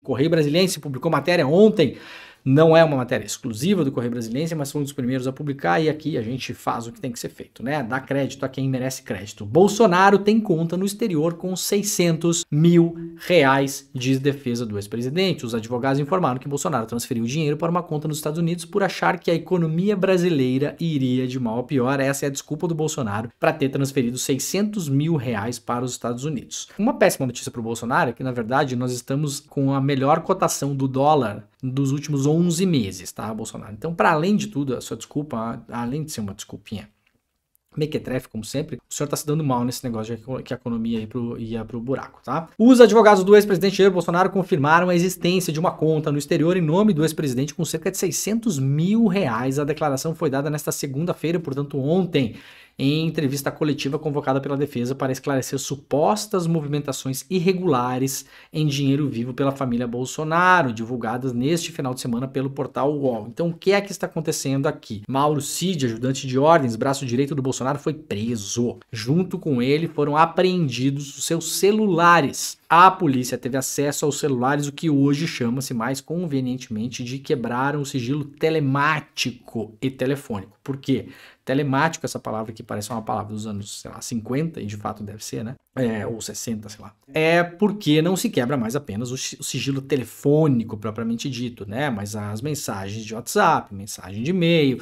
Correio Brasiliense publicou matéria ontem. Não é uma matéria exclusiva do Correio Brasiliense, mas foi um dos primeiros a publicar e aqui a gente faz o que tem que ser feito, né? Dá crédito a quem merece crédito. Bolsonaro tem conta no exterior com 600 mil reais, diz defesa do ex-presidente. Os advogados informaram que Bolsonaro transferiu o dinheiro para uma conta nos Estados Unidos por achar que a economia brasileira iria de mal a pior. Essa é a desculpa do Bolsonaro para ter transferido 600 mil reais para os Estados Unidos. Uma péssima notícia para o Bolsonaro é que, na verdade, nós estamos com a melhor cotação do dólar dos últimos 11 meses, tá, Bolsonaro? Então, para além de tudo, a sua desculpa, além de ser uma desculpinha mequetrefe, como sempre, o senhor tá se dando mal nesse negócio de que a economia ia pro buraco, tá? Os advogados do ex-presidente Jair Bolsonaro confirmaram a existência de uma conta no exterior em nome do ex-presidente com cerca de 600 mil reais. A declaração foi dada nesta segunda-feira, portanto ontem, em entrevista coletiva convocada pela defesa para esclarecer supostas movimentações irregulares em dinheiro vivo pela família Bolsonaro, divulgadas neste final de semana pelo portal UOL. Então, o que é que está acontecendo aqui? Mauro Cid, ajudante de ordens, braço direito do Bolsonaro, foi preso. Junto com ele foram apreendidos os seus celulares. A polícia teve acesso aos celulares, o que hoje chama-se mais convenientemente de quebraram o sigilo telemático e telefônico. Por quê? Telemático, essa palavra que parece uma palavra dos anos, sei lá, 50, e de fato deve ser, né? Ou 60, sei lá. É porque não se quebra mais apenas o sigilo telefônico propriamente dito, né? Mas as mensagens de WhatsApp, mensagem de e-mail,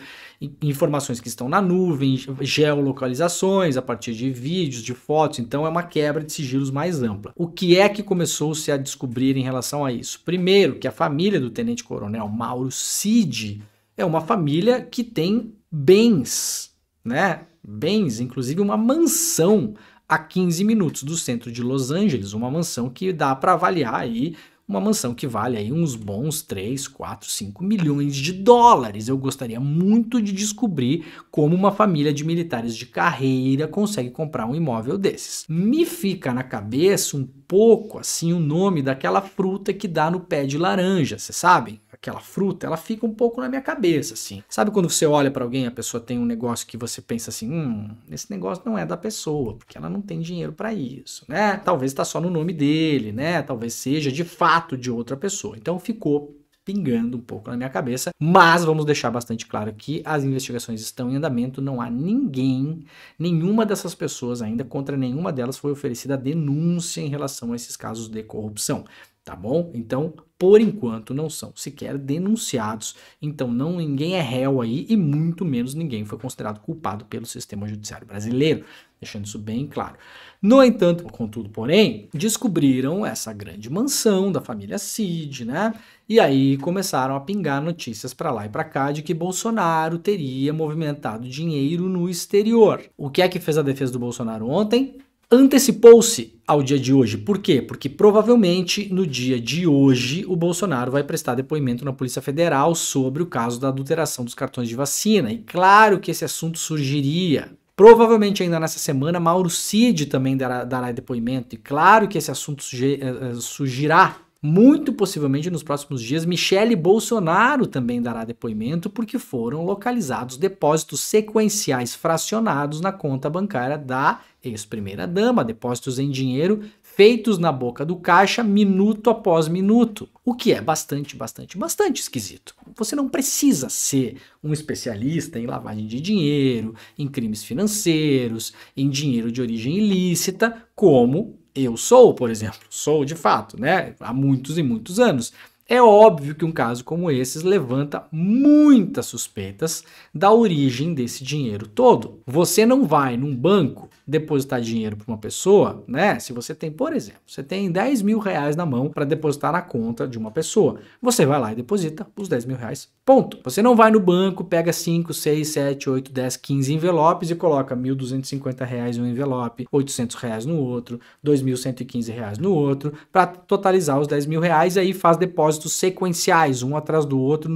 informações que estão na nuvem, geolocalizações a partir de vídeos, de fotos. Então é uma quebra de sigilos mais ampla. O que é que começou-se a descobrir em relação a isso? Primeiro, que a família do tenente-coronel Mauro Cid é uma família que tem bens, né? Bens, inclusive uma mansão a 15 minutos do centro de Los Angeles, uma mansão que dá para avaliar aí, uma mansão que vale aí uns bons 3, 4, 5 milhões de dólares. Eu gostaria muito de descobrir como uma família de militares de carreira consegue comprar um imóvel desses. Me fica na cabeça um pouco assim o nome daquela fruta que dá no pé de laranja, vocês sabem? Aquela fruta, ela fica um pouco na minha cabeça, assim. Sabe quando você olha pra alguém, a pessoa tem um negócio que você pensa assim, esse negócio não é da pessoa, porque ela não tem dinheiro pra isso, né? Talvez tá só no nome dele, né? Talvez seja de fato de outra pessoa. Então ficou pingando um pouco na minha cabeça, mas vamos deixar bastante claro que as investigações estão em andamento, não há nenhuma dessas pessoas ainda, contra nenhuma delas foi oferecida denúncia em relação a esses casos de corrupção. Tá bom? Então, por enquanto, não são sequer denunciados. Então, ninguém é réu aí e muito menos ninguém foi considerado culpado pelo sistema judiciário brasileiro. Deixando isso bem claro. No entanto, contudo, porém, descobriram essa grande mansão da família Cid, né? E aí começaram a pingar notícias para lá e para cá de que Bolsonaro teria movimentado dinheiro no exterior. O que é que fez a defesa do Bolsonaro ontem? Antecipou-se ao dia de hoje. Por quê? Porque provavelmente no dia de hoje o Bolsonaro vai prestar depoimento na Polícia Federal sobre o caso da adulteração dos cartões de vacina. E claro que esse assunto surgiria. Provavelmente ainda nessa semana Mauro Cid também dará depoimento. E claro que esse assunto surgirá. Muito possivelmente nos próximos dias, Michele Bolsonaro também dará depoimento porque foram localizados depósitos sequenciais fracionados na conta bancária da ex-primeira-dama, depósitos em dinheiro feitos na boca do caixa minuto após minuto, o que é bastante esquisito. Você não precisa ser um especialista em lavagem de dinheiro, em crimes financeiros, em dinheiro de origem ilícita, como eu sou, por exemplo, sou de fato, né? Há muitos e muitos anos. É óbvio que um caso como esses levanta muitas suspeitas da origem desse dinheiro todo. Você não vai num banco depositar dinheiro para uma pessoa, né? Se você tem, por exemplo, você tem 10 mil reais na mão para depositar na conta de uma pessoa. Você vai lá e deposita os 10 mil reais, ponto. Você não vai no banco, pega 5, 6, 7, 8, 10, 15 envelopes e coloca 1.250 reais em um envelope, 800 reais no outro, 2.115 reais no outro, para totalizar os 10 mil reais e aí faz depósitos sequenciais, um atrás do outro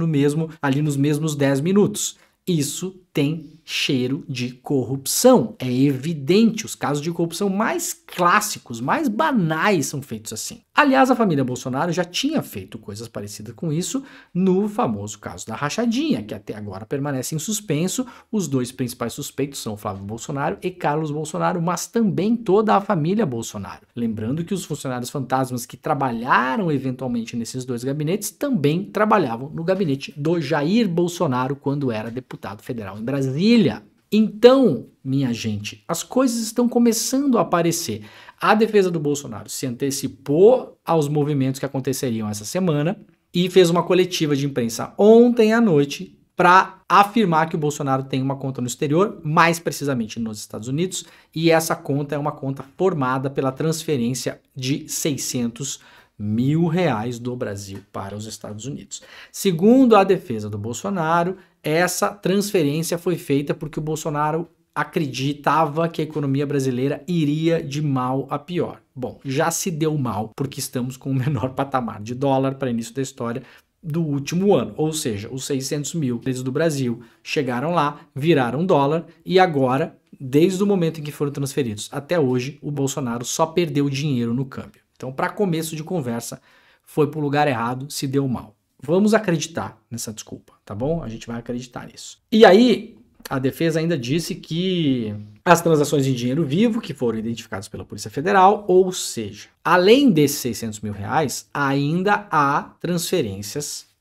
ali nos mesmos 10 minutos. Isso tem cheiro de corrupção. É evidente, os casos de corrupção mais clássicos, mais banais são feitos assim. Aliás, a família Bolsonaro já tinha feito coisas parecidas com isso no famoso caso da rachadinha, que até agora permanece em suspenso. Os dois principais suspeitos são Flávio Bolsonaro e Carlos Bolsonaro, mas também toda a família Bolsonaro. Lembrando que os funcionários fantasmas que trabalharam eventualmente nesses dois gabinetes também trabalhavam no gabinete do Jair Bolsonaro quando era deputado federal em Brasília. Então, minha gente, as coisas estão começando a aparecer. A defesa do Bolsonaro se antecipou aos movimentos que aconteceriam essa semana e fez uma coletiva de imprensa ontem à noite para afirmar que o Bolsonaro tem uma conta no exterior, mais precisamente nos Estados Unidos, e essa conta é uma conta formada pela transferência de 600 mil reais do Brasil para os Estados Unidos. Segundo a defesa do Bolsonaro, essa transferência foi feita porque o Bolsonaro acreditava que a economia brasileira iria de mal a pior. Bom, já se deu mal porque estamos com o menor patamar de dólar para início da história do último ano, ou seja, os 600 mil do Brasil chegaram lá, viraram dólar e agora, desde o momento em que foram transferidos até hoje, o Bolsonaro só perdeu dinheiro no câmbio. Então, para começo de conversa, foi para o lugar errado, se deu mal. Vamos acreditar nessa desculpa, tá bom? A gente vai acreditar nisso. E aí, a defesa ainda disse que as transações em dinheiro vivo que foram identificadas pela Polícia Federal, ou seja, além desses 600 mil reais, ainda há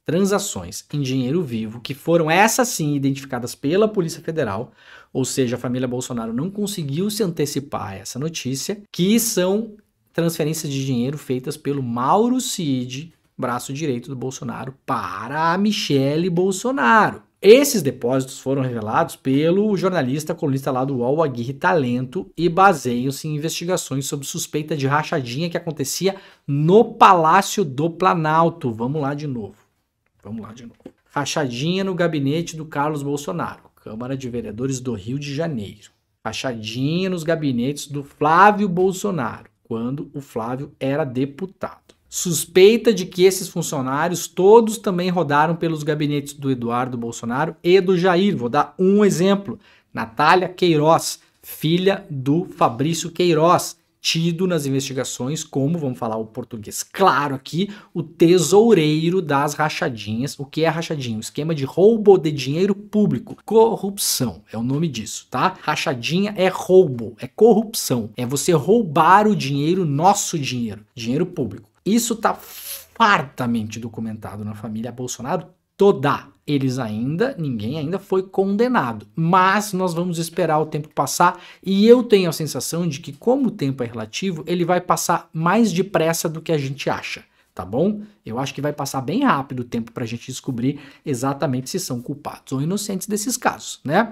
transações em dinheiro vivo que foram essas sim identificadas pela Polícia Federal, ou seja, a família Bolsonaro não conseguiu se antecipar a essa notícia, que são transferências de dinheiro feitas pelo Mauro Cid, braço direito do Bolsonaro, para a Michele Bolsonaro. Esses depósitos foram revelados pelo jornalista colunista lá do UOL, Aguirre Talento, e baseiam-se em investigações sobre suspeita de rachadinha que acontecia no Palácio do Planalto. Vamos lá de novo. Rachadinha no gabinete do Carlos Bolsonaro, Câmara de Vereadores do Rio de Janeiro. Rachadinha nos gabinetes do Flávio Bolsonaro, quando o Flávio era deputado. Suspeita de que esses funcionários todos também rodaram pelos gabinetes do Eduardo Bolsonaro e do Jair. Vou dar um exemplo. Natália Queiroz, filha do Fabrício Queiroz, tido nas investigações como, vamos falar o português claro aqui, o tesoureiro das rachadinhas. O que é rachadinha? Um esquema de roubo de dinheiro público. Corrupção é o nome disso, tá? Rachadinha é roubo, é corrupção. É você roubar o dinheiro, nosso dinheiro público. Isso está fartamente documentado na família Bolsonaro toda. Ninguém ainda foi condenado, mas nós vamos esperar o tempo passar e eu tenho a sensação de que, como o tempo é relativo, ele vai passar mais depressa do que a gente acha, tá bom? Eu acho que vai passar bem rápido o tempo para a gente descobrir exatamente se são culpados ou inocentes desses casos, né?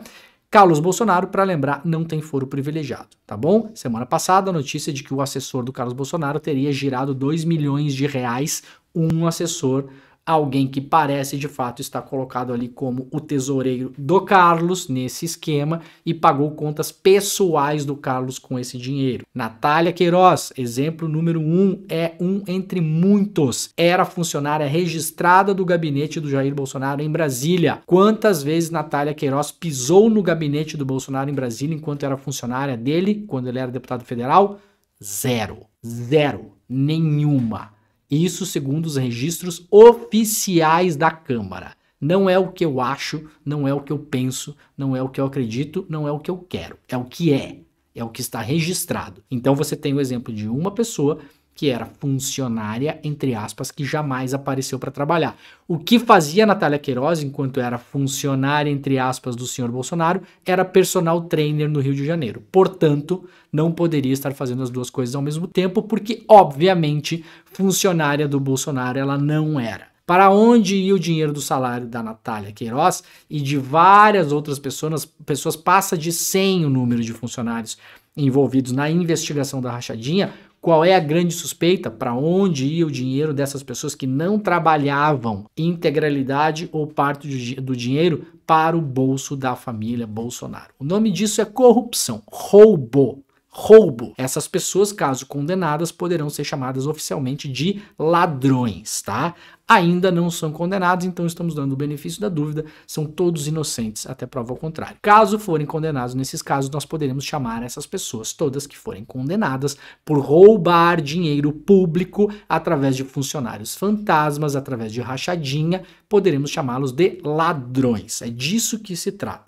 Carlos Bolsonaro, para lembrar, não tem foro privilegiado, tá bom? Semana passada, a notícia de que o assessor do Carlos Bolsonaro teria girado 2 milhões de reais, um assessor, alguém que parece de fato estar colocado ali como o tesoureiro do Carlos nesse esquema e pagou contas pessoais do Carlos com esse dinheiro. Natália Queiroz, exemplo número 1, é um entre muitos. Era funcionária registrada do gabinete do Jair Bolsonaro em Brasília. Quantas vezes Natália Queiroz pisou no gabinete do Bolsonaro em Brasília enquanto era funcionária dele, quando ele era deputado federal? Zero. Nenhuma. Isso segundo os registros oficiais da Câmara. Não é o que eu acho, não é o que eu penso, não é o que eu acredito, não é o que eu quero. É o que é. É o que está registrado. Então você tem o exemplo de uma pessoa que era funcionária, entre aspas, que jamais apareceu para trabalhar. O que fazia a Natália Queiroz, enquanto era funcionária, entre aspas, do senhor Bolsonaro, era personal trainer no Rio de Janeiro. Portanto, não poderia estar fazendo as duas coisas ao mesmo tempo, porque, obviamente, funcionária do Bolsonaro ela não era. Para onde ia o dinheiro do salário da Natália Queiroz e de várias outras pessoas passa de 100 o número de funcionários envolvidos na investigação da rachadinha. Qual é a grande suspeita? Para onde ia o dinheiro dessas pessoas que não trabalhavam, integralidade ou parte do dinheiro para o bolso da família Bolsonaro? O nome disso é corrupção, roubo. roubo. Essas pessoas, caso condenadas, poderão ser chamadas oficialmente de ladrões, tá? Ainda não são condenados, então estamos dando o benefício da dúvida, são todos inocentes até prova ao contrário. Caso forem condenados nesses casos, nós poderemos chamar essas pessoas, todas que forem condenadas por roubar dinheiro público através de funcionários fantasmas, através de rachadinha, poderemos chamá-los de ladrões. É disso que se trata.